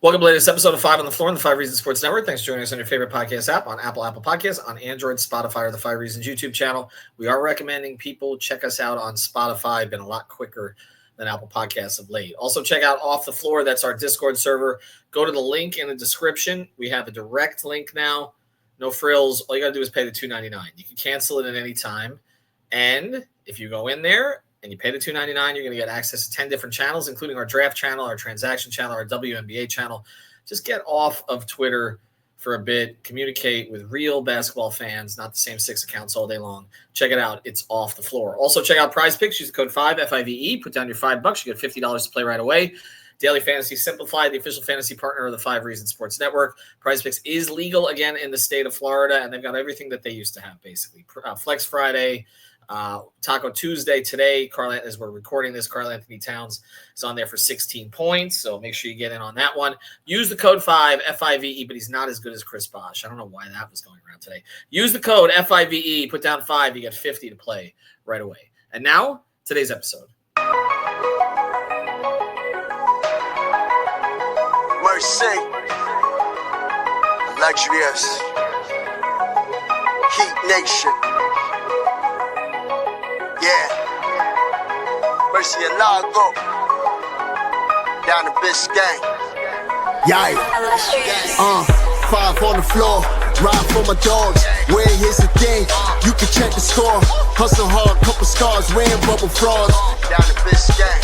Welcome to the latest episode of Five on the Floor on the Five Reasons Sports Network. Thanks for joining us on your favorite podcast app, on Apple Podcasts, on Android, Spotify, or the Five Reasons YouTube channel. We are recommending people check us out on Spotify. Been a lot quicker than Apple Podcasts of late. Also, check out Off the Floor. That's our Discord server. Go to the link in the description. We have a direct link now. No frills. All you got to do is pay the $2.99. You can cancel it at any time. And if you go in there and you pay the $2.99, you're going to get access to 10 different channels, including our draft channel, our transaction channel, our WNBA channel. Just get off of Twitter for a bit. Communicate with real basketball fans, not the same 6 accounts all day long. Check it out. It's Off the Floor. Also, check out Prize Picks. Use the code 5, FIVE. Put down your $5. You get $50 to play right away. Daily Fantasy Simplified, the official fantasy partner of the Five Reasons Sports Network. Prize Picks is legal again in the state of Florida, and they've got everything that they used to have, basically. Flex Friday, Taco Tuesday today. As we're recording this, Karl Anthony Towns is on there for 16 points, so make sure you get in on that one. Use the code 5, FIVE, but he's not as good as Chris Bosh. I don't know why that was going around today. Use the code FIVE, put down 5, you get 50 to play right away. And now, today's episode. Mercy, luxurious, Heat Nation, yeah, Mercy and Lago, down to Biscayne, yeah, 5 on the floor, ride for my dogs, where here's the thing, you can check the score, hustle hard, couple scars, wearing bubble frogs, down to Biscayne.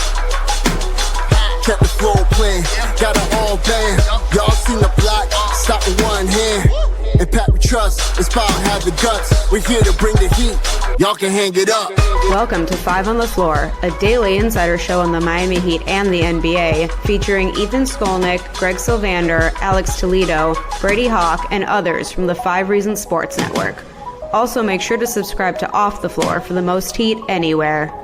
Kept the floor playing, got it all band. Y'all seen the block, stop with one hand. And Pat we trust, it's about have the guts. We're here to bring the heat, y'all can hang it up. Welcome to Five on the Floor, a daily insider show on the Miami Heat and the NBA, featuring Ethan Skolnick, Greg Sylvander, Alex Toledo, Brady Hawk, and others from the Five Reasons Sports Network. Also, make sure to subscribe to Off the Floor for the most heat anywhere.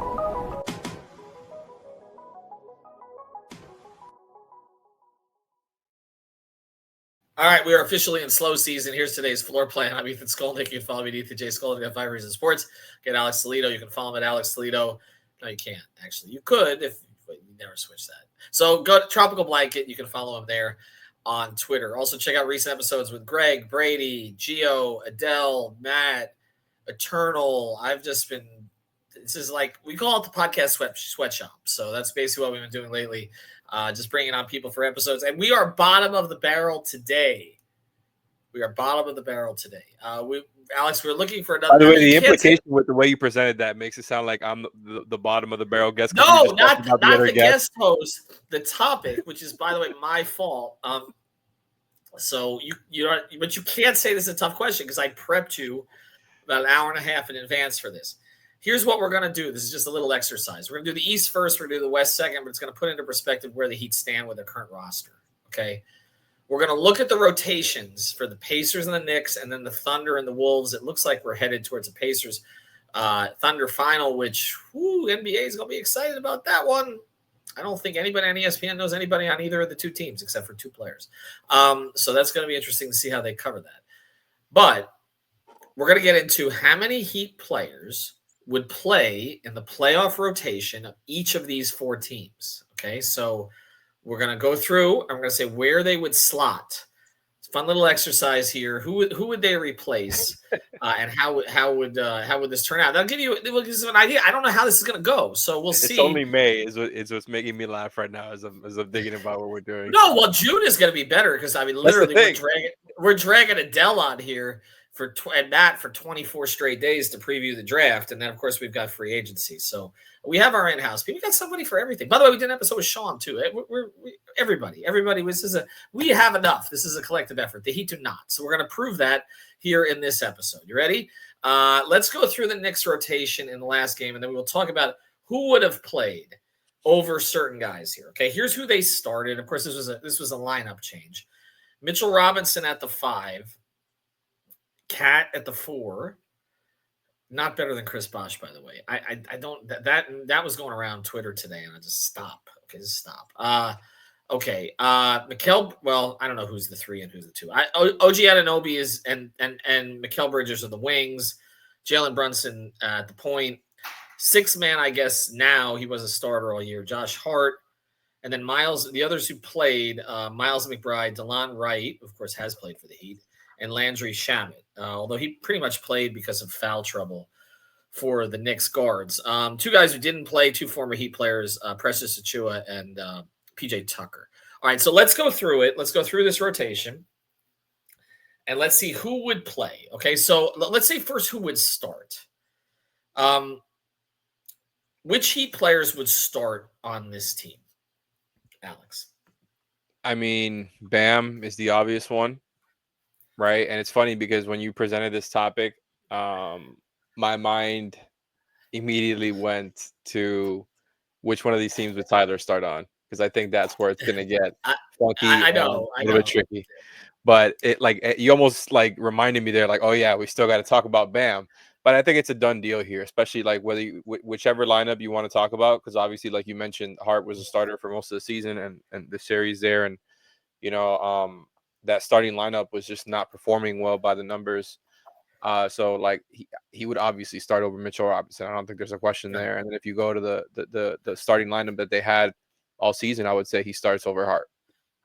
All right, we are officially in slow season. Here's today's floor plan. I'm Ethan Skolnick. You can follow me at Ethan J. Skolnick at Five Reasons Sports. Get Alex Toledo. You can follow him at Alex Toledo. No, you can't, actually. You could if you never switch that. So go to Tropical Blanket. You can follow him there on Twitter. Also, check out recent episodes with Greg, Brady, Gio, Adele, Matt, Eternal. This is like, we call it the podcast sweatshop. So that's basically what we've been doing lately. Just bringing on people for episodes. And we are bottom of the barrel today. Alex, we're looking for another. By the way, the implication with the way you presented that makes it sound like I'm the bottom of the barrel guest. No, not the guest host. The topic, which is, by the way, my fault. So but you can't say this is a tough question because I prepped you about an hour and a half in advance for this. Here's what we're going to do. This is just a little exercise. We're going to do the East first. We're going to do the West second, but it's going to put into perspective where the Heat stand with their current roster. Okay. We're going to look at the rotations for the Pacers and the Knicks, and then the Thunder and the Wolves. It looks like we're headed towards a Pacers Thunder final, which NBA is going to be excited about that one. I don't think anybody on ESPN knows anybody on either of the two teams except for 2 players. So that's going to be interesting to see how they cover that. But we're going to get into how many Heat players would play in the playoff rotation of each of these 4 teams. Okay, so we're going to go through. I'm going to say where they would slot. It's a fun little exercise here. Who would they replace, and how would this turn out? That'll give you an idea. I don't know how this is going to go, so we'll see. It's only May is what's making me laugh right now as I'm thinking about what we're doing. No, well, June is going to be better because literally we're dragging Adele on here and Matt for 24 straight days to preview the draft. And then, of course, we've got free agency. So we have our in-house people. We got somebody for everything. By the way, we did an episode with Sean, too. Everybody, we have enough. This is a collective effort. The Heat do not. So we're going to prove that here in this episode. You ready? Let's go through the Knicks rotation in the last game, and then we will talk about who would have played over certain guys here. Okay, here's who they started. Of course, this was a lineup change. Mitchell Robinson at the 5. Cat at the 4, not better than Chris Bosh, by the way. I don't that was going around Twitter today, and I just stop. Okay, just stop. Mikal. Well, I don't know who's the 3 and who's the 2. OG Anunoby is and Mikal Bridges are the wings. Jalen Brunson at the point. 6 man, I guess now he was a starter all year. Josh Hart, And then Miles, the others who played, Miles McBride, DeLon Wright, of course, has played for the Heat, and Landry Shamet, although he pretty much played because of foul trouble for the Knicks guards. Two guys who didn't play, two former Heat players, Precious Achua and PJ Tucker. All right, so let's go through it. Let's go through this rotation, and let's see who would play. Okay, so let's say first who would start. Which Heat players would start on this team? Alex. I mean, Bam is the obvious one, right? And it's funny because when you presented this topic, my mind immediately went to which one of these teams would Tyler start on, because I think that's where it's going to get funky I and know, a little bit tricky. But you almost like reminded me there, like, oh yeah, we still got to talk about Bam. But I think it's a done deal here, especially like whether whichever lineup you want to talk about, because obviously, like you mentioned, Hart was a starter for most of the season and the series there, and that starting lineup was just not performing well by the numbers. So like he would obviously start over Mitchell Robinson. I don't think there's a question there. And then if you go to the starting lineup that they had all season, I would say he starts over Hart.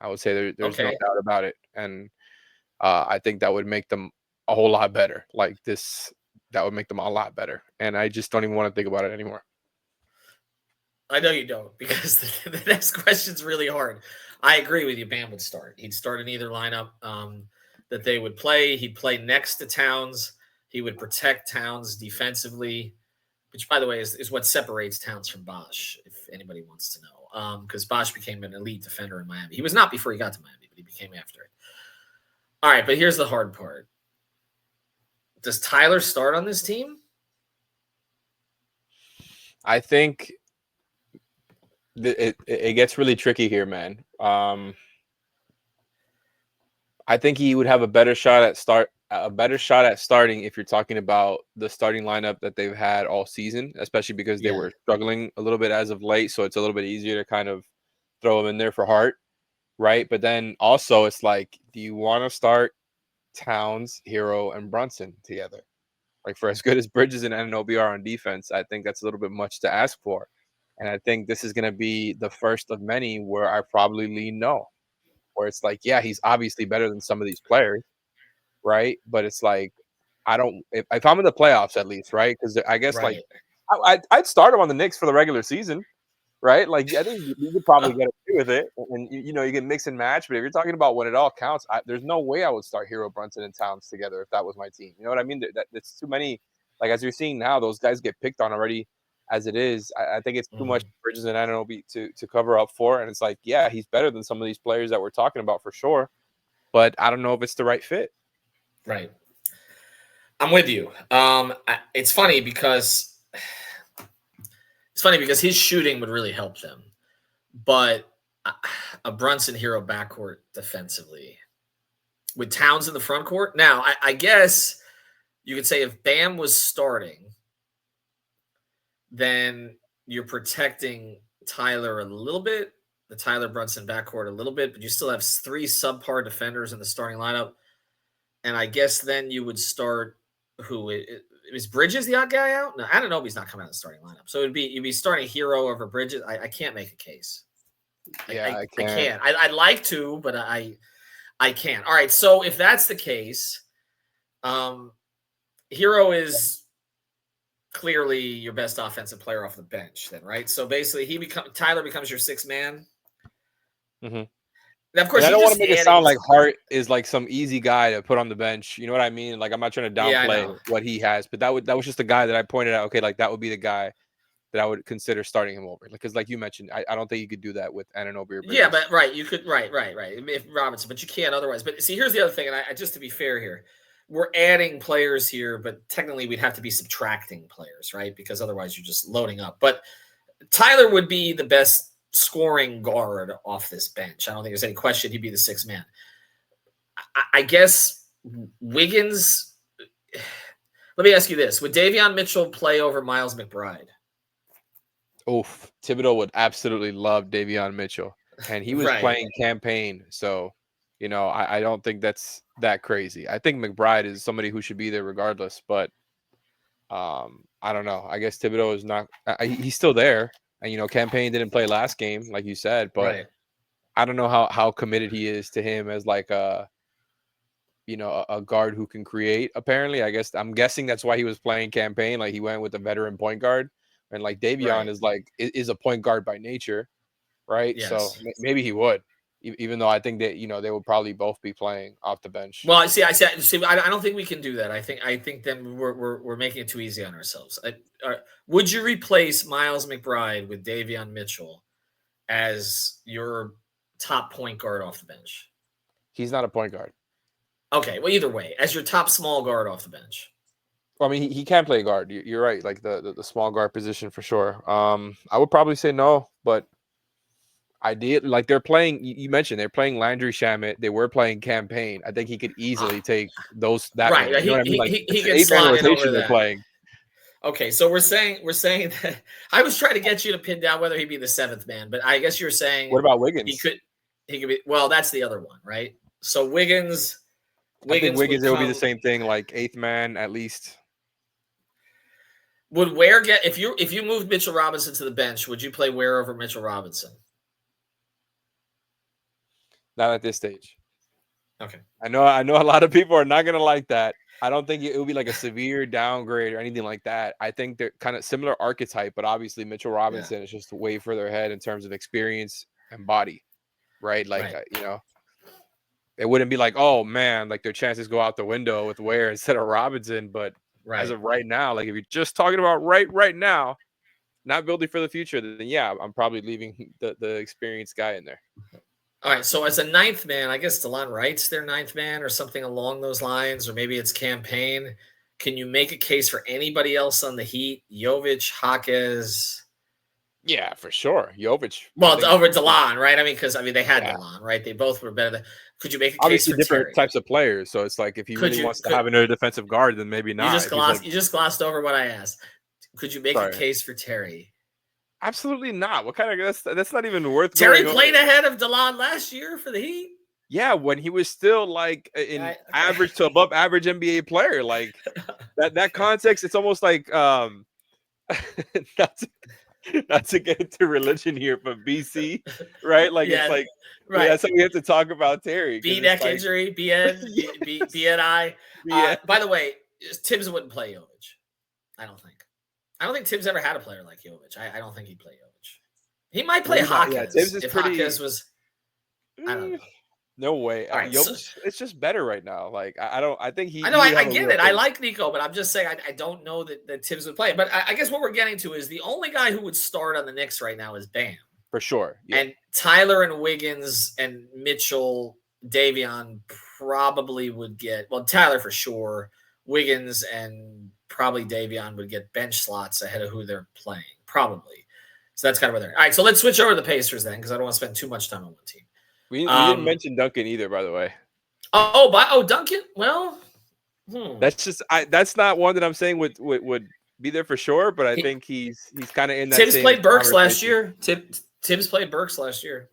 I would say there's no doubt about it, and I think that would make them a whole lot better. Like this. That would make them a lot better. And I just don't even want to think about it anymore. I know you don't, because the next question's really hard. I agree with you. Bam would start. He'd start in either lineup that they would play. He'd play next to Towns. He would protect Towns defensively, which, by the way, is what separates Towns from Bosh, if anybody wants to know. Because Bosh became an elite defender in Miami. He was not before he got to Miami, but he became after it. All right, but here's the hard part. Does Tyler start on this team? I think it gets really tricky here, man. I think he would have a better shot at starting if you're talking about the starting lineup that they've had all season, especially because they were struggling a little bit as of late. So it's a little bit easier to kind of throw him in there for Hart, right? But then also it's like, do you want to start Towns, Hero, and Brunson together? Like, for as good as Bridges and Anunoby are on defense, I think that's a little bit much to ask for. And I think this is going to be the first of many where I probably lean no, where it's like, yeah, he's obviously better than some of these players, right? But it's like, if I'm in the playoffs at least, right? Because I guess like I'd start him on the Knicks for the regular season, right? Like, I think you could probably get away with it, and you can mix and match. But if you're talking about when it all counts, there's no way I would start Hero, Brunson, and Towns together if that was my team. You know what I mean? That's too many. Like, as you're seeing now, those guys get picked on already. As it is, I think it's too much Bridges and Anunoby to cover up for. And it's like, yeah, he's better than some of these players that we're talking about for sure, but I don't know if it's the right fit. Right. I'm with you. It's funny because his shooting would really help them, but a Brunson Hero backcourt defensively with Towns in the front court. Now, I guess you could say if Bam was starting, then you're protecting Tyler a little bit, the Tyler Brunson backcourt a little bit, but you still have three subpar defenders in the starting lineup. And I guess then you would start is Bridges the odd guy out? No, I don't know if he's not coming out of the starting lineup. So you'd be starting Hero over Bridges. I can't make a case. I can't. I can't. I'd like to, but I can't. All right. So if that's the case, Hero is clearly your best offensive player off the bench then, right? So basically Tyler becomes your sixth man. Mm-hmm. And of course, I don't want to make it sound like Hart is like some easy guy to put on the bench. You know what I mean? Like, I'm not trying to downplay what he has, but that was just the guy that I pointed out. Okay, like that would be the guy that I would consider starting him over. Because like you mentioned, I don't think you could do that with Anunoby or Bridges. Yeah, but you could right. If Robinson, but you can't otherwise. But see, here's the other thing, and I just to be fair here, we're adding players here, but technically we'd have to be subtracting players, right? Because otherwise you're just loading up. But Tyler would be the best scoring guard off this bench. I don't think there's any question he'd be the sixth man. I guess Wiggins. Let me ask you this: would Davion Mitchell play over Miles McBride? Oof, Thibodeau would absolutely love Davion Mitchell, and he was playing campaign, so I don't think that's that crazy. I think McBride is somebody who should be there regardless, but I don't know. I guess Thibodeau is not. He's still there, And Campaign didn't play last game, like you said, but Right. I don't know how committed he is to him as like a guard who can create. Apparently, I'm guessing that's why he was playing Campaign. Like he went with a veteran point guard, and like Davion is a point guard by nature, right? Yes. So maybe he would, even though I think that they would probably both be playing off the bench. Well, I don't think we can do that. I think then we're making it too easy on ourselves. Would you replace Miles McBride with Davion Mitchell as your top point guard off the bench? He's not a point guard. Okay, well, either way, as your top small guard off the bench. Well, I mean, he can play guard. You're right, like the small guard position for sure. I would probably say no, but like they're playing. You mentioned they're playing Landry Shamet. They were playing Campaign. I think he could easily take that. Right, you know what I mean? Like he can slide in over they're that. playing. Okay, so we're saying that I was trying to get you to pin down whether he'd be the seventh man, but I guess you're saying what about Wiggins? He could be. Well, that's the other one, right? So Wiggins. I think Wiggins it would be the same thing, like eighth man at least. Would Ware get if you moved Mitchell Robinson to the bench? Would you play Ware over Mitchell Robinson? Not at this stage. Okay. I know a lot of people are not gonna like that. I don't think it would be like a severe downgrade or anything like that. I think they're kind of similar archetype, but obviously Mitchell Robinson is just way further ahead in terms of experience and body, right? Like it wouldn't be like, oh man, like their chances go out the window with Ware instead of Robinson. But as of right now, like if you're just talking about right now, not building for the future, then yeah, I'm probably leaving the experienced guy in there. All right, so as a ninth man, I guess DeLon Wright's their ninth man or something along those lines, or maybe it's Campaign. Can you make a case for anybody else on the Heat? Jovic, Jaquez? Yeah, for sure. Jovic. Well, over DeLon, right? I mean, because they had DeLon, right? They both were better. Could you make a case obviously for different Terry? types of players? So it's like if he really wants to have another defensive guard, then maybe not. You just glossed over what I asked. Could you make a case for Terry? Absolutely not. What kind of that's not even worth. Terry played ahead of DeLon last year for the Heat. Yeah, when he was still like an average to above average NBA player, like that context, it's almost like not to get into religion here, but BC, right? Like it's like that's how we have to talk about Terry. B neck injury, BNI. By the way, Tibbs wouldn't play Jovic. I don't think Tibbs ever had a player like Jovic. I don't think he'd play Jovic. He might play Jaquez. Tibbs is Jaquez was. I don't know. No way. Right, Jovic, it's just better right now. Like I think he. I know. I get it. I like Nico, but I'm just saying I don't know that Tibbs would play. But I guess what we're getting to is the only guy who would start on the Knicks right now is Bam. For sure. Yeah. And Tyler and Wiggins and Mitchell, Davion probably would get. Well, Tyler for sure. Wiggins and probably Davion would get bench slots ahead of who they're playing, probably. So that's kind of where they're at. All right, so let's switch over to the Pacers then, because I don't want to spend too much time on one team. We didn't mention Duncan either, by the way. Duncan? Well, that's not one that I'm saying would be there for sure, but I think he's kind of in that. Tibbs played Burks last year. Tibbs played Burks last year.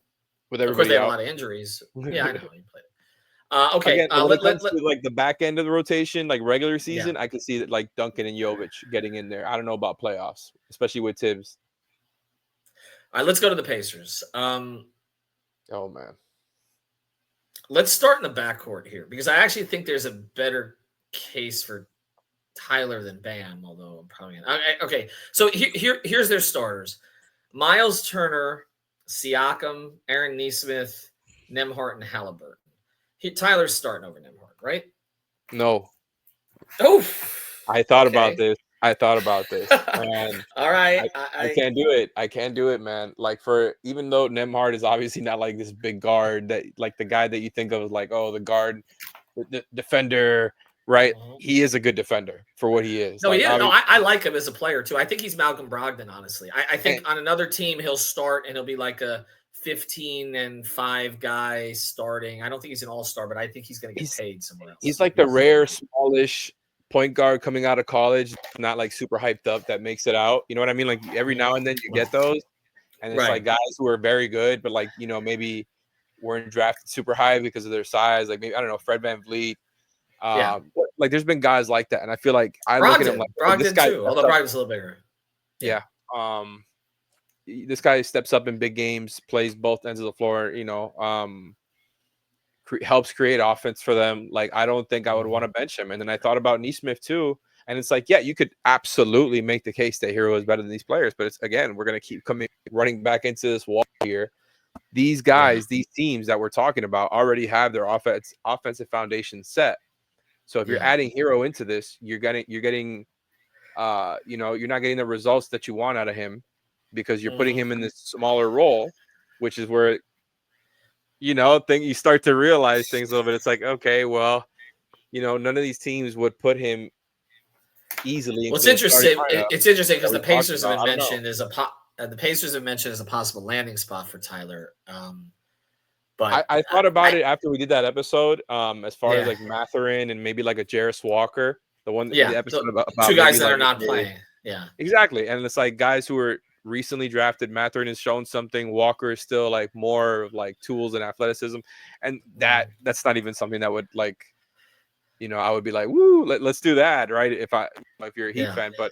With everybody, of course, they had a lot of injuries. Yeah, I know he played. Okay, again, when it comes to like the back end of the rotation, like regular season, I could see that like Duncan and Jovic getting in there. I don't know about playoffs, especially with Tibbs. All right, let's go to the Pacers. Oh man, let's start in the backcourt here because I actually think there's a better case for Tyler than Bam. Although I'm probably okay. So here's their starters: Miles Turner, Siakam, Aaron Nesmith, Nembhard, and Halliburton. Tyler's starting over Nembhard, right? No. Oh, I thought about this. And all right. I can't do it. I can't do it, man. Like even though Nembhard is obviously not like this big guard that like the guy that you think of as like, oh, the guard, the defender, right? Mm-hmm. He is a good defender for what he is. No, he is. No, I like him as a player too. I think he's Malcolm Brogdon, honestly. I think on another team he'll start and he'll be like a 15-5 guy starting. I don't think he's an all-star, but I think he's going to get paid somewhere else. He's like the rare smallish point guard coming out of college, not like super hyped up that makes it out. You know what I mean? Like every now and then you get those, and it's like guys who are very good, but like maybe weren't drafted super high because of their size. Like maybe I don't know, Fred VanVleet. Like there's been guys like that, and I feel like I look at him like Brogdon this guy too, although Brogdon's a little bigger. Yeah. this guy steps up in big games, plays both ends of the floor. Helps create offense for them. Like, I don't think I would want to bench him. And then I thought about Neesmith too. And it's like, yeah, you could absolutely make the case that Hero is better than these players. But it's, again, we're going to keep running back into this wall here. These guys, these teams that we're talking about already have their offensive foundation set. So if you're adding Hero into this, you're not getting the results that you want out of him because you're putting him in this smaller role, which is where you start to realize things a little bit. It's like, okay, well, none of these teams would put him easily. Well, it's interesting. It's interesting because the Pacers have been mentioned as a possible landing spot for Tyler. But I thought about it after we did that episode. As far as like Mathurin and maybe like a Jarris Walker, the episode about two guys that are not playing. Yeah, exactly. And it's like guys who are recently drafted. Mathurin has shown something. Walker is still like more of like tools and athleticism, and that's not even something that would like, I would be like, woo, let's do that, right? If you're a Heat fan, but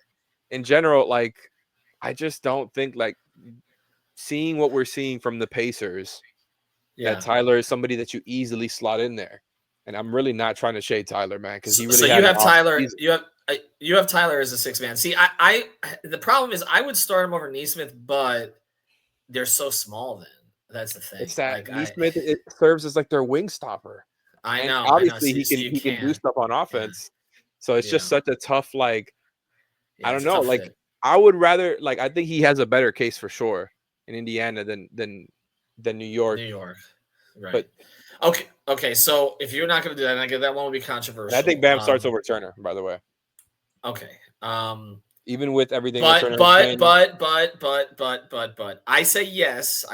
in general, like, I just don't think like seeing what we're seeing from the Pacers, that Tyler is somebody that you easily slot in there. And I'm really not trying to shade Tyler, man, because he really. So you have Tyler. You have Tyler as a 6-man. See, the problem is I would start him over Neesmith, but they're so small. Then that's the thing. It's that Neesmith it serves as like their wing stopper. I know. Obviously, he can do stuff on offense. So it's just such a tough like. I don't know. Like, I would rather I think he has a better case for sure in Indiana than New York. New York, right? But okay. So if you're not going to do that, and I get that one will be controversial. And I think Bam starts over Turner, by the way. Okay. Even with everything. But I say yes.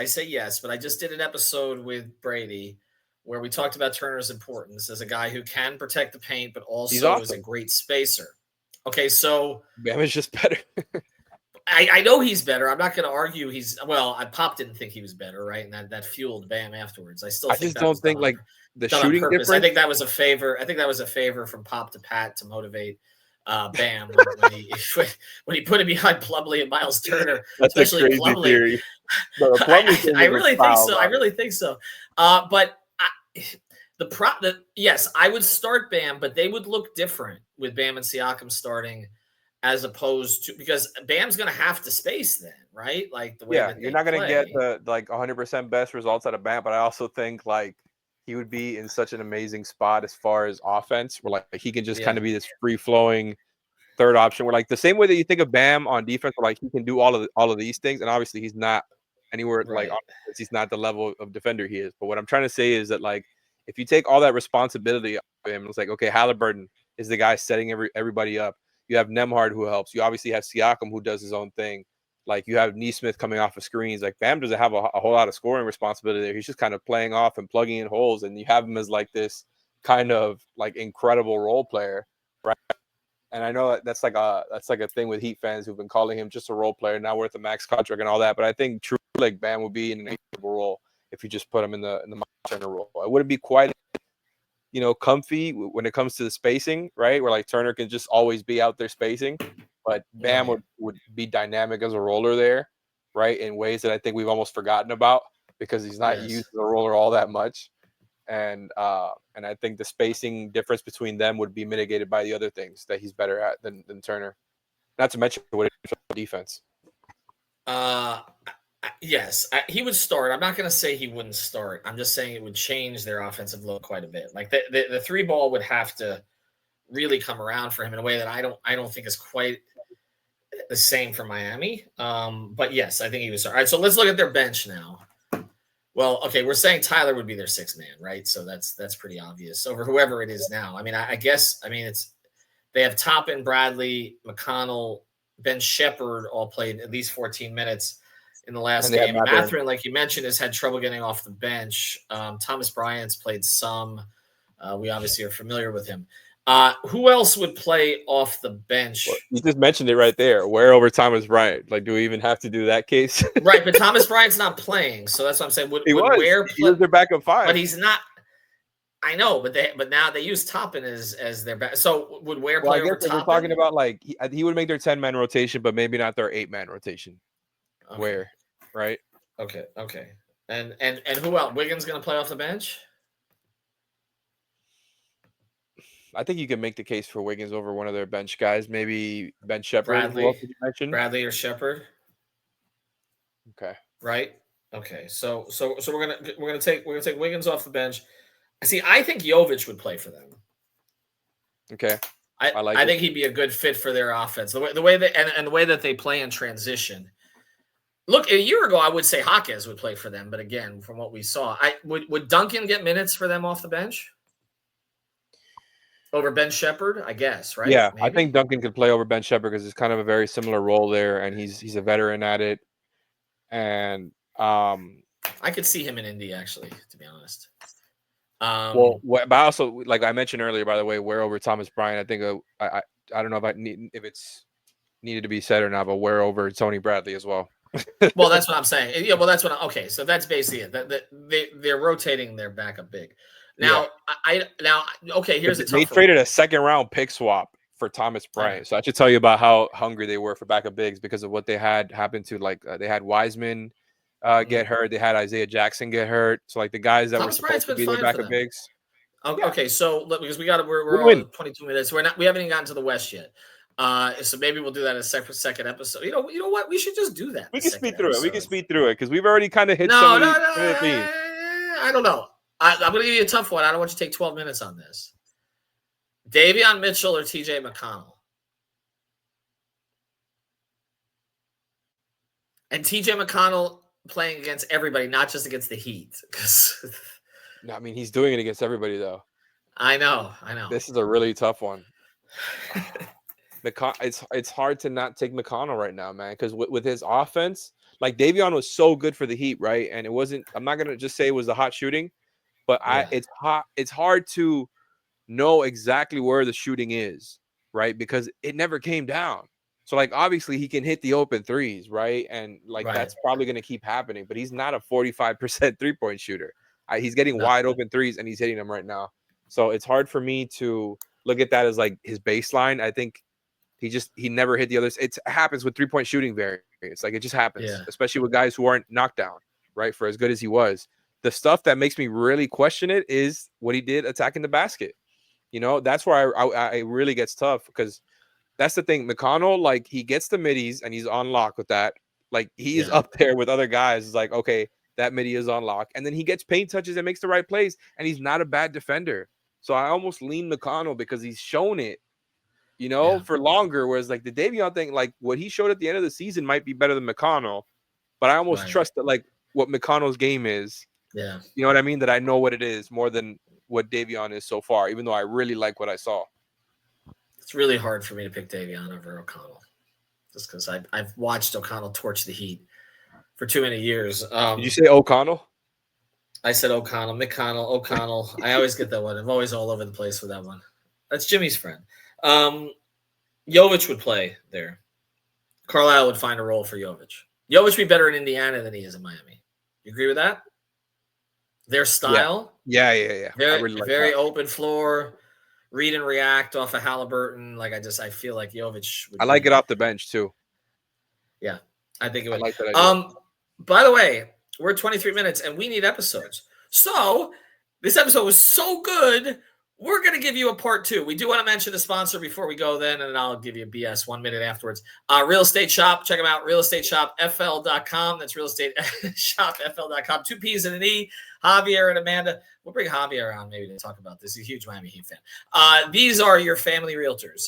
But I just did an episode with Brady where we talked about Turner's importance as a guy who can protect the paint, but also is a great spacer. Okay, so Bam is just better. I know he's better. I'm not going to argue Pop didn't think he was better, right? And that fueled Bam afterwards. I just don't think like the shooting difference. I think that was a favor from Pop to Pat to motivate Bam when he put it behind Plumlee and Miles Turner. That's especially a crazy Plumlee. Theory. No, I really think so. I really think so. But yes, I would start Bam, but they would look different with Bam and Siakam starting, as opposed to, because Bam's going to have to space then, right? Like the way you're not going to get the 100% best results out of Bam, but I also think like he would be in such an amazing spot as far as offense, where like he can just kind of be this free flowing third option. Where like the same way that you think of Bam on defense, where like he can do all of these things, and obviously he's not anywhere like he's not the level of defender he is. But what I'm trying to say is that like if you take all that responsibility off of him, it's like, okay, Halliburton is the guy setting everybody up. You have Nembhard who helps. You obviously have Siakam who does his own thing. Like you have Neesmith coming off of screens. Like Bam doesn't have a whole lot of scoring responsibility there. He's just kind of playing off and plugging in holes, and you have him as like this kind of like incredible role player, right? And I know that's like a thing with Heat fans who've been calling him just a role player, not worth a max contract and all that. But I think truly like Bam would be in an incredible role if you just put him in the Miles Turner role. It wouldn't be quite comfy when it comes to the spacing, right? Where like Turner can just always be out there spacing, but Bam would be dynamic as a roller there, right? In ways that I think we've almost forgotten about because he's not used as a roller all that much. And I think the spacing difference between them would be mitigated by the other things that he's better at than Turner. Not to mention what it is for defense. Yes, he would start. I'm not going to say he wouldn't start. I'm just saying it would change their offensive look quite a bit. Like the three ball would have to really come around for him in a way that I don't think is quite the same for Miami. But yes, I think he would start. All right, so let's look at their bench now. Well, okay, we're saying Tyler would be their 6th man, right? So that's pretty obvious over whoever it is now. I mean, I guess they have Toppin, Bradley, McConnell, Ben Shepherd all played at least 14 minutes in the last game. Mathurin, like you mentioned, has had trouble getting off the bench. Thomas Bryant's played some. We obviously are familiar with him. Who else would play off the bench? Well, you just mentioned it right there. Where over Thomas Bryant? Like, do we even have to do that case? Right, but Thomas Bryant's not playing, so that's what I'm saying. Would Ware play? He was their backup 5, but he's not. I know, but now they use Toppin as their back. So would Ware play over Toppin? We're talking about like he would make their 10-man rotation, but maybe not their 8-man rotation. Okay. Where right? Okay. And who else? Wiggins going to play off the bench? I think you can make the case for Wiggins over one of their bench guys. Maybe Ben Shepherd. Who else Bradley, did you mention? Bradley or Shepherd? Okay. Right. Okay. So we're gonna take Wiggins off the bench. See, I think Jovic would play for them. Okay. I like I it. think he'd be a good fit for their offense. The way that and the way that they play in transition. Look, a year ago I would say Hawkins would play for them, but again, from what we saw, would Duncan get minutes for them off the bench over Ben Shepherd? I guess, right? Yeah, I Maybe. think Duncan could play over Ben Shepherd because it's kind of a very similar role there, and he's a veteran at it. And I could see him in Indy, actually, to be honest. But also, like I mentioned earlier, by the way, where over Thomas Bryant, I think I don't know if it's needed to be said or not, but where over Tony Bradley as well. Well, that's what I'm saying. Yeah, well, that's what. Okay, so that's basically it. That they're rotating their backup big. Now, yeah. Okay. Here's the. They traded a second-round pick swap for Thomas Bryant, so I should tell you about how hungry they were for backup bigs because of what they had happen to. Like they had Wiseman get hurt, they had Isaiah Jackson get hurt, so like the guys that Thomas were supposed to be their backup bigs. Okay, so because we're all 22 minutes. We haven't even gotten to the West yet. So maybe we'll do that in a second episode. You know what? We should just do that. We can speed through it because we've already kind of hit some of the themes. I don't know. I'm going to give you a tough one. I don't want you to take 12 minutes on this. Davion Mitchell or TJ McConnell? And TJ McConnell playing against everybody, not just against the Heat. No, I mean, he's doing it against everybody, though. I know. This is a really tough one. It's hard to not take McConnell right now, man, because with his offense, like Davion was so good for the Heat, right? And it wasn't. I'm not gonna just say it was the hot shooting, but it's hot. It's hard to know exactly where the shooting is, right? Because it never came down. So like obviously he can hit the open threes, right? And that's probably gonna keep happening. But he's not a 45% 3-point shooter. He's getting wide open threes and he's hitting them right now. So it's hard for me to look at that as like his baseline. I think he never hit the others. It happens with 3-point shooting variants. Like it just happens, especially with guys who aren't knocked down, right? For as good as he was. The stuff that makes me really question it is what he did attacking the basket. You know, that's where I really gets tough because that's the thing. McConnell, like he gets the middies and he's on lock with that. Like he's up there with other guys. It's like, okay, that midi is on lock. And then he gets paint touches and makes the right plays. And he's not a bad defender. So I almost lean McConnell because he's shown it, you know, for longer. Whereas like the Davion thing, like what he showed at the end of the season might be better than McConnell. But I almost trust that like what McConnell's game is. Yeah. You know what I mean? That I know what it is more than what Davion is so far, even though I really like what I saw. It's really hard for me to pick Davion over O'Connell. Just because I've watched O'Connell torch the Heat for too many years. Did you say O'Connell? I said O'Connell, McConnell, O'Connell. I always get that one. I'm always all over the place with that one. That's Jimmy's friend. Jovic would play there. Carlisle would find a role for Jovic. Jovic would be better in Indiana than he is in Miami. You agree with that? Their style? Yeah. Very, really like very open floor, read and react off of Halliburton. Like I feel like Jovic would like it off the bench too. Yeah, I think it would. I like that idea. By the way, we're at 23 minutes and we need episodes. So this episode was so good. We're going to give you a part 2. We do want to mention the sponsor before we go then, and then I'll give you a BS 1 minute afterwards. Real Estate Shop. Check them out. Realestateshopfl.com. That's realestateshopfl.com. 2 P's and an E. Javier and Amanda. We'll bring Javier on maybe to talk about this. He's a huge Miami Heat fan. These are your family realtors.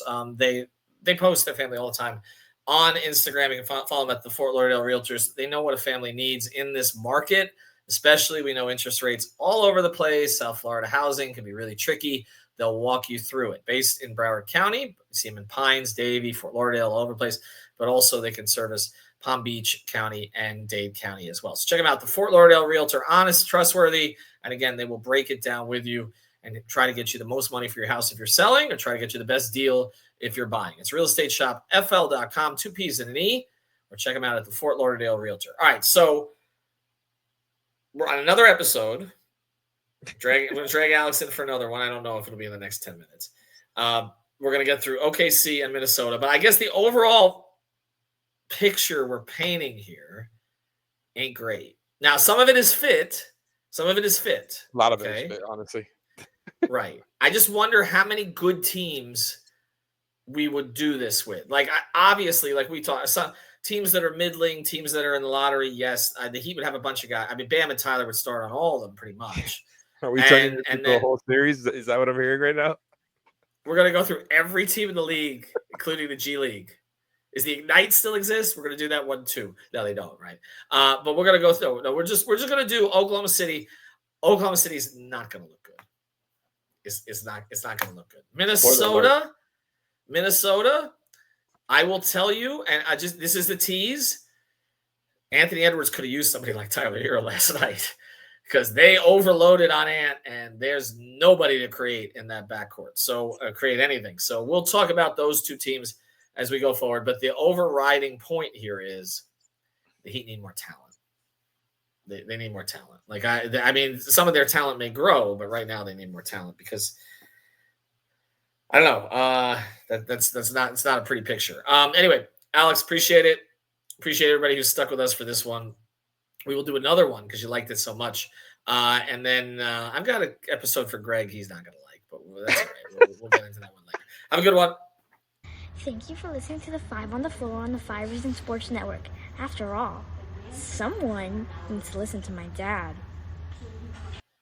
They post their family all the time on Instagram. You can follow them at the Fort Lauderdale Realtors. They know what a family needs in this market. Especially, we know interest rates all over the place. South Florida housing can be really tricky. They'll walk you through it. Based in Broward County, you see them in Pines, Davie, Fort Lauderdale, all over the place. But also they can service Palm Beach County and Dade County as well. So check them out. The Fort Lauderdale Realtor, honest, trustworthy. And again, they will break it down with you and try to get you the most money for your house if you're selling or try to get you the best deal if you're buying. It's realestateshopfl.com, 2 P's and an E. Or check them out at the Fort Lauderdale Realtor. All right, so we're on another episode. We're going to drag Alex in for another one. I don't know if it'll be in the next 10 minutes. We're going to get through OKC and Minnesota. But I guess the overall picture we're painting here ain't great. Now, some of it is fit. Some of it is fit. A lot of it is fit, honestly. Right. I just wonder how many good teams we would do this with. Like, obviously, like we talked, some teams that are middling, teams that are in the lottery, yes, the Heat would have a bunch of guys. I mean, Bam and Tyler would start on all of them pretty much. Are we turning into a whole series? Is that what I'm hearing right now? We're going to go through every team in the league, including the G League. Is the Ignite still exists? We're going to do that one too. No, they don't, right? But we're going to go through. No, we're just going to do Oklahoma City. Oklahoma City is not going to look good. It's not going to look good. Minnesota. I will tell you, and this is the tease. Anthony Edwards could have used somebody like Tyler Hero last night because they overloaded on Ant, and there's nobody to create in that backcourt. So create anything. So we'll talk about those two teams as we go forward. But the overriding point here is the Heat need more talent. They need more talent. Like I mean, some of their talent may grow, but right now they need more talent because I don't know. It's not a pretty picture. Anyway, Alex, appreciate it. Appreciate everybody who stuck with us for this one. We will do another one because you liked it so much. And then I've got an episode for Greg he's not going to like, but that's all right. We'll get into that one later. Have a good one. Thank you for listening to the 5 on the Floor on the 5 Reasons Sports Network. After all, someone needs to listen to my dad.